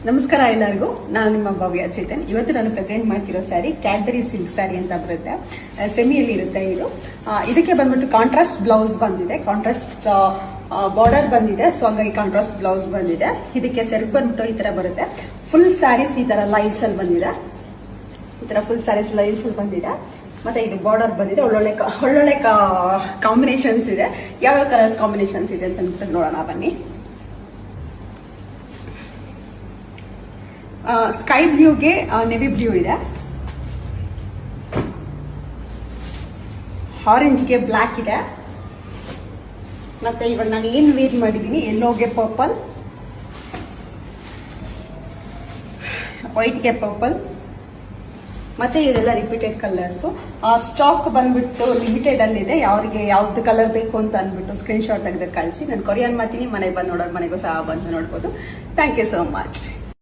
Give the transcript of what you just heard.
ನಮಸ್ಕಾರ ಎಲ್ಲರಿಗೂ. ನಾನು ನಿಮ್ಮ ಭವ್ಯ ಚೇತನ್. ಇವತ್ತು ನಾನು ಪ್ರೆಸೆಂಟ್ ಮಾಡ್ತಿರೋ ಸ್ಯಾರಿ ಕ್ಯಾಡ್ಬರಿ ಸಿಲ್ಕ್ ಸ್ಯಾರಿ ಅಂತ ಬರುತ್ತೆ. ಸೆಮಿಯಲ್ಲಿ ಇರುತ್ತೆ ಇದು. ಇದಕ್ಕೆ ಬಂದ್ಬಿಟ್ಟು ಕಾಂಟ್ರಾಸ್ಟ್ ಬ್ಲೌಸ್ ಬಂದಿದೆ, ಕಾಂಟ್ರಾಸ್ಟ್ ಬಾರ್ಡರ್ ಬಂದಿದೆ. ಸೊ ಹಂಗಾಗಿ ಕಾಂಟ್ರಾಸ್ಟ್ ಬ್ಲೌಸ್ ಬಂದಿದೆ. ಇದಕ್ಕೆ ಸೆರಗು ಬಂದ್ಬಿಟ್ಟು ಈ ತರ ಬರುತ್ತೆ. ಫುಲ್ ಸ್ಯಾರೀಸ್ ಈ ತರ ಲೈನ್ಸ್ ಅಲ್ಲಿ ಬಂದಿದೆ. ಈ ತರ ಫುಲ್ ಸ್ಯಾರೀಸ್ ಲೈನ್ಸ್ ಅಲ್ಲಿ ಬಂದಿದೆ. ಮತ್ತೆ ಇದು ಬಾರ್ಡರ್ ಬಂದಿದೆ. ಒಳ್ಳೊಳ್ಳೆ ಕಾಂಬಿನೇಷನ್ಸ್ ಇದೆ. ಯಾವ್ಯಾವ ಕಲರ್ಸ್ ಕಾಂಬಿನೇಷನ್ಸ್ ಇದೆ ಅಂತ ನೋಡೋಣ ಬನ್ನಿ. ಸ್ಕೈ ಬ್ಲೂಗೆ ನೆವಿ ಬ್ಲೂ ಇದೆ, ಆರೆಂಜ್ಗೆ ಬ್ಲಾಕ್ ಇದೆ, ಮತ್ತೆ ಇವಾಗ ನಾನು ಏನು ವೇರ್ ಮಾಡಿದ್ದೀನಿ ಯೆಲ್ಲೋಗೆ ಪರ್ಪಲ್, ವೈಟ್ಗೆ ಪರ್ಪಲ್, ಮತ್ತೆ ಇದೆಲ್ಲ ರಿಪೀಟೆಡ್ ಕಲರ್ಸ್. ಸ್ಟಾಕ್ ಬಂದ್ಬಿಟ್ಟು ಲಿಮಿಟೆಡ್ ಅಲ್ಲಿದೆ. ಯಾವ್ರಿಗೆ ಯಾವ್ದು ಕಲರ್ ಬೇಕು ಅಂತ ಅಂದ್ಬಿಟ್ಟು ಸ್ಕ್ರೀನ್ ಶಾಟ್ ತೆಗೆದು ಕಳಿಸಿ. ನಾನು ಕೊರಿಯರ್ ಮಾಡ್ತೀನಿ. ಮನೆಗೆ ಬಂದು ನೋಡೋರು ಮನೆಗೂ ಸಹ ಬಂದು ನೋಡ್ಬೋದು. Thank you so much.